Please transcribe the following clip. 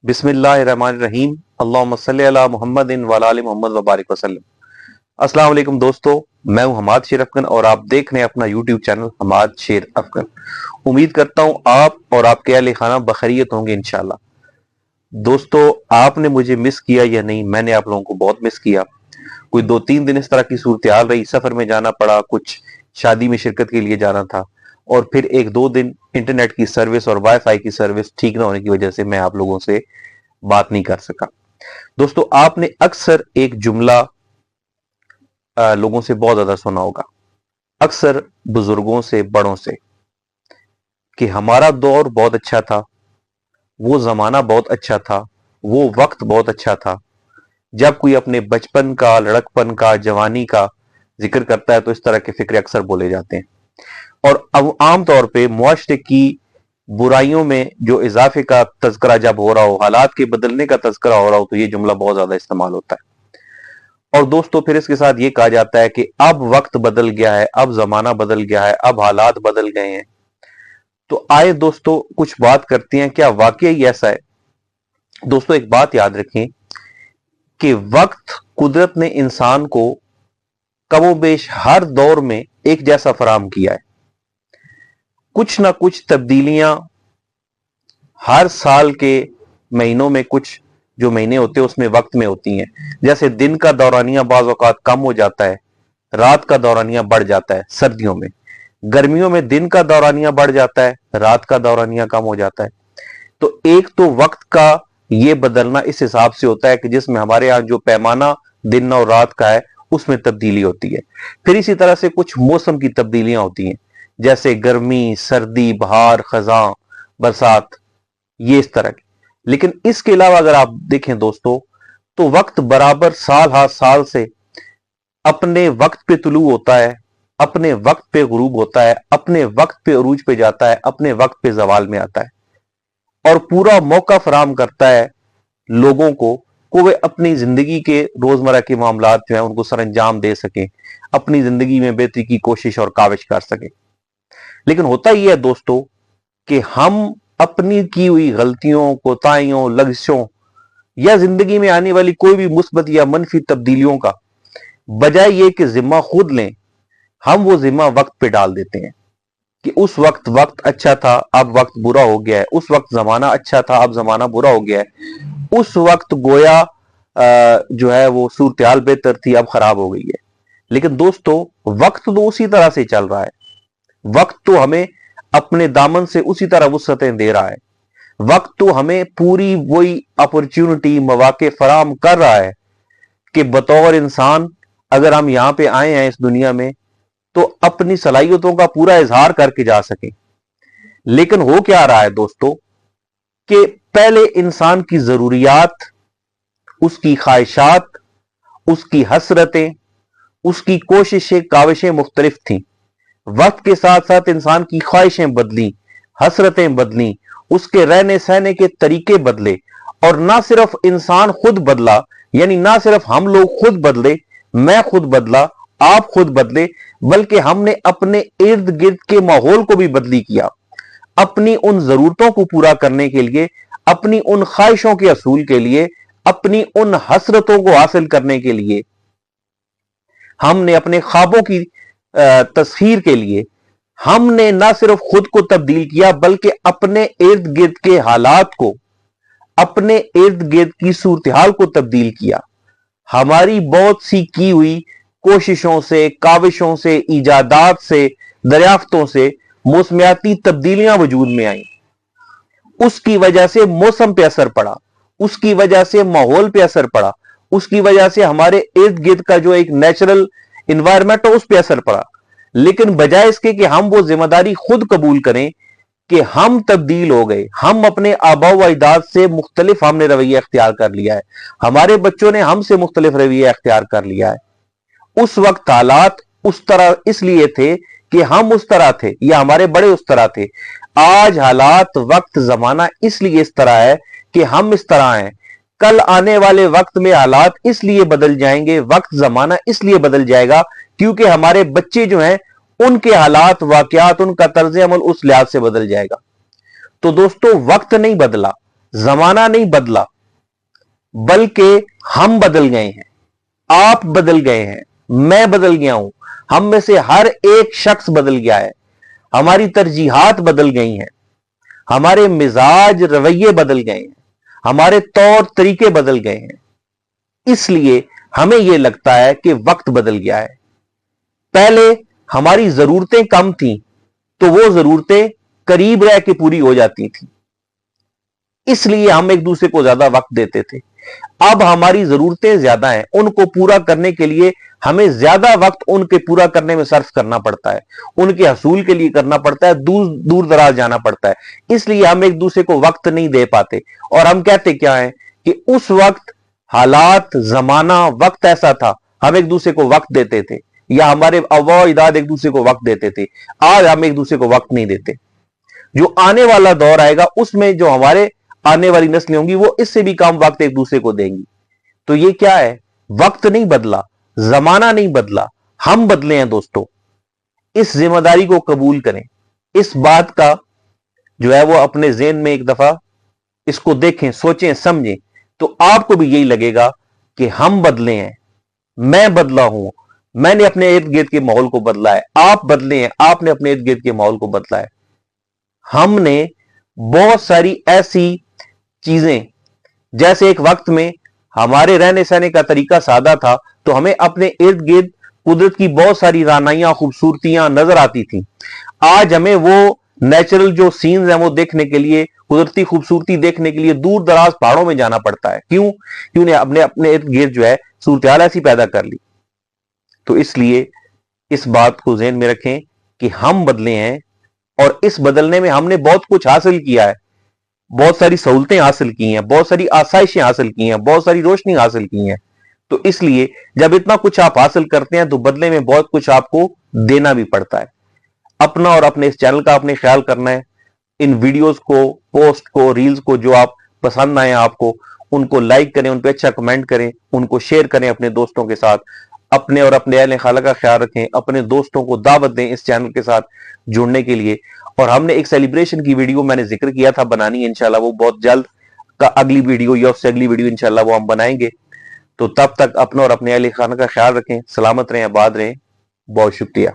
बिस्मिल्लाहिर्रहमानिर्रहीम। अल्लाहुम्मा सल्ली अला मुहम्मदिन व अला आलि मुहम्मद व बारिक वसल्लम। अस्सलाम वालेकुम दोस्तों, मैं हूं हमाद शेर अफगन और आप देख रहे हैं अपना यूट्यूब चैनल हमाद शेर अफगन। उम्मीद करता हूं आप और आपके अहले खाना बखैरियत होंगे इंशाल्लाह। दोस्तों, आपने मुझे मिस किया या नहीं? मैंने आप लोगों को बहुत मिस किया। कोई 2-3 दिन इस तरह की सूरत हाल रही, सफर में जाना पड़ा, कुछ शादी में शिरकत के लिए जाना था, और फिर 1-2 दिन इंटरनेट की सर्विस और वाईफाई की सर्विस ठीक ना होने की वजह से मैं आप लोगों से बात नहीं कर सका। दोस्तों, आपने अक्सर एक जुमला लोगों से बहुत ज्यादा सुना होगा, अक्सर बुजुर्गों से, बड़ों से, कि हमारा दौर बहुत अच्छा था, वो जमाना बहुत अच्छा था, वो वक्त बहुत अच्छा था। जब कोई अपने बचपन का, लड़कपन का, जवानी का जिक्र करता है तो इस तरह के फिक्रे अक्सर बोले जाते हैं। और अब आम तौर पे मुआशरे की बुराइयों में जो इजाफे का तज़किरा जब हो रहा हो, हालात के बदलने का तज़किरा हो रहा हो, तो ये जुमला बहुत ज्यादा इस्तेमाल होता है। और दोस्तों, फिर इसके साथ ये कहा जाता है कि अब वक्त बदल गया है, अब जमाना बदल गया है, अब हालात बदल गए हैं। तो आए दोस्तों, कुछ बात करते हैं, क्या वाकई ऐसा है? दोस्तों, एक बात याद रखें कि वक्त कुदरत ने इंसान को कमोबेश हर दौर में एक जैसा फराहम किया है। कुछ ना कुछ तब्दीलियां हर साल के महीनों में, कुछ जो महीने होते हैं उसमें वक्त में होती हैं। जैसे दिन का दौरानिया बाज़ औक़ात कम हो जाता है, रात का दौरानिया बढ़ जाता है सर्दियों में। गर्मियों में दिन का दौरानिया बढ़ जाता है, रात का दौरानिया कम हो जाता है। तो एक तो वक्त का ये बदलना इस हिसाब से होता है कि जिसमें हमारे यहाँ जो पैमाना दिन और रात का है उसमें तब्दीली होती है। फिर इसी तरह से कुछ मौसम की तब्दीलियां होती हैं, जैसे गर्मी, सर्दी, बहार, खजां, बरसात, ये इस तरह की। लेकिन इसके अलावा अगर आप देखें दोस्तों, तो वक्त बराबर साल हर साल से अपने वक्त पे तुलू होता है, अपने वक्त पे गुरूब होता है, अपने वक्त पे अरूज पे जाता है, अपने वक्त पे जवाल में आता है, और पूरा मौका फराहम करता है लोगों को वे अपनी जिंदगी के रोजमर्रा के मामलात जो है उनको सर अंजाम दे सकें, अपनी जिंदगी में बेहतरी की कोशिश और काविश कर सकें। लेकिन होता ही है दोस्तों कि हम अपनी की हुई गलतियों, कोताहियों, लग़ज़िशों या जिंदगी में आने वाली कोई भी मुस्बत या मनफी तब्दीलियों का बजाय ये कि जिम्मा खुद लें, हम वो जिम्मा वक्त पे डाल देते हैं कि उस वक्त वक्त अच्छा था, अब वक्त बुरा हो गया है, उस वक्त जमाना अच्छा था, अब जमाना बुरा हो गया है, उस वक्त गोया जो है वो सूरत हाल बेहतर थी, अब खराब हो गई है। लेकिन दोस्तों, वक्त तो उसी तरह से चल रहा है, वक्त तो हमें अपने दामन से उसी तरह वुसअतें दे रहा है, वक्त तो हमें पूरी वही अपॉर्चुनिटी, मौके फराहम कर रहा है कि बतौर इंसान अगर हम यहां पे आए हैं इस दुनिया में तो अपनी सलाहियतों का पूरा इजहार करके जा सके। लेकिन हो क्या रहा है दोस्तों कि पहले इंसान की जरूरियात, उसकी ख्वाहिशात, उसकी हसरतें, उसकी कोशिशें, काविशें मुख्तलिफ थीं। वक्त के साथ साथ इंसान की ख्वाहिशें बदली, हसरतें बदली, उसके रहने सहने के तरीके बदले, और ना सिर्फ इंसान खुद बदला, यानी ना सिर्फ हम लोग खुद बदले, मैं खुद बदला, आप खुद बदले, बल्कि हमने अपने इर्द गिर्द के माहौल को भी बदली किया। अपनी उन जरूरतों को पूरा करने के लिए, अपनी उन ख्वाहिशों के असूल के लिए, अपनी उन हसरतों को हासिल करने के लिए, हमने अपने ख्वाबों की तस्खीर के लिए हमने ना सिर्फ खुद को तब्दील किया बल्कि अपने इर्द गिर्द के हालात को, अपने इर्द गिर्द की सूरत हाल को तब्दील किया। हमारी बहुत सी की हुई कोशिशों से, काविशों से, इजादात से, दरियाफ्तों से मौसमियाती तब्दीलियां वजूद में आई। उसकी वजह से मौसम पे असर पड़ा, उसकी वजह से माहौल पे असर पड़ा, उसकी वजह से हमारे इर्द गिर्द का जो एक नेचुरल इन्वायरमेंट है उस पर असर पड़ा। लेकिन बजाय इसके कि हम वो जिम्मेदारी खुद कबूल करें कि हम तब्दील हो गए, हम अपने आबा व अजदाद से मुख्तलिफ हमने रवैया अख्तियार कर लिया है, हमारे बच्चों ने हमसे मुख्तलिफ रवैया अख्तियार कर लिया है। उस वक्त हालात उस तरह इसलिए थे कि हम उस तरह थे या हमारे बड़े उस तरह थे। आज हालात, वक्त, जमाना इसलिए इस तरह है कि हम इस तरह हैं। कल आने वाले वक्त में हालात इसलिए बदल जाएंगे, वक्त, जमाना इसलिए बदल जाएगा क्योंकि हमारे बच्चे जो हैं उनके हालात, वाकयात, उनका तर्ज अमल उस लिहाज से बदल जाएगा। तो दोस्तों, वक्त नहीं बदला, जमाना नहीं बदला बल्कि हम बदल गए हैं, आप बदल गए हैं, मैं बदल गया हूं, हम में से हर एक शख्स बदल गया है, हमारी तरजीहात बदल गई हैं, हमारे मिजाज रवैये बदल गए हैं, हमारे तौर तरीके बदल गए हैं। इसलिए हमें यह लगता है कि वक्त बदल गया है। पहले हमारी जरूरतें कम थीं तो वो जरूरतें करीब रह के पूरी हो जाती थी, इसलिए हम एक दूसरे को ज्यादा वक्त देते थे। अब हमारी जरूरतें ज्यादा हैं, उनको पूरा करने के लिए हमें ज्यादा वक्त उनके पूरा करने में सर्फ करना पड़ता है, उनके हसूल के लिए करना पड़ता है, दूर दूर दराज जाना पड़ता है। इसलिए हम एक दूसरे को वक्त नहीं दे पाते। और हम कहते क्या है कि उस वक्त हालात, जमाना, वक्त ऐसा था, हम एक दूसरे को वक्त देते थे, या हमारे अव्वा इदाद एक दूसरे को वक्त देते थे। आज हम एक दूसरे को वक्त नहीं देते। जो आने वाला दौर आएगा उसमें जो हमारे आने वाली नस्लें होंगी वो इससे भी कम वक्त एक दूसरे को देंगी। तो ये क्या है? वक्त नहीं बदला, जमाना नहीं बदला, हम बदले हैं दोस्तों। इस जिम्मेदारी को कबूल करें। इस बात का जो है वो अपने ज़हन में एक दफा इसको देखें, सोचें, समझें, तो आपको भी यही लगेगा कि हम बदले हैं, मैं बदला हूं, मैंने अपने इर्द गिर्द के माहौल को बदला है, आप बदले हैं, आपने अपने इर्द गिर्द के माहौल को बदला है। हमने बहुत सारी ऐसी चीजें, जैसे एक वक्त में हमारे रहने सहने का तरीका सादा था तो हमें अपने इर्द गिर्द कुदरत की बहुत सारी रानाइयां, खूबसूरतियां नजर आती थी। आज हमें वो नेचुरल जो सीन्स हैं वो देखने के लिए, कुदरती खूबसूरती देखने के लिए दूर दराज पहाड़ों में जाना पड़ता है। क्यों हमने अपने इर्द गिर्द जो है सूरत हाल ऐसी पैदा कर ली। तो इसलिए इस बात को ज़हन में रखें कि हम बदले हैं, और इस बदलने में हमने बहुत कुछ हासिल किया है, बहुत सारी सहूलतें हासिल की हैं, बहुत सारी आसाइशें हासिल की हैं, बहुत सारी रोशनी हासिल की हैं। तो इसलिए जब इतना कुछ आप हासिल करते हैं तो बदले में बहुत कुछ आपको देना भी पड़ता है। अपना और अपने इस चैनल का आपने ख्याल करना है। इन वीडियोस को, पोस्ट को, रील्स को जो आप पसंद आए आपको, उनको लाइक करें, उन पर अच्छा कमेंट करें, उनको शेयर करें अपने दोस्तों के साथ। अपने और अपने अहले खाला का ख्याल रखें, अपने दोस्तों को दावत दें इस चैनल के साथ जुड़ने के लिए। और हमने एक सेलिब्रेशन की वीडियो मैंने जिक्र किया था बनानी है इंशाल्लाह, वो बहुत जल्द का अगली वीडियो या उससे अगली वीडियो इंशाल्लाह वो हम बनाएंगे। तो तब तक अपना और अपने अहले खाना का ख्याल रखें, सलामत रहें, आबाद रहें। बहुत शुक्रिया।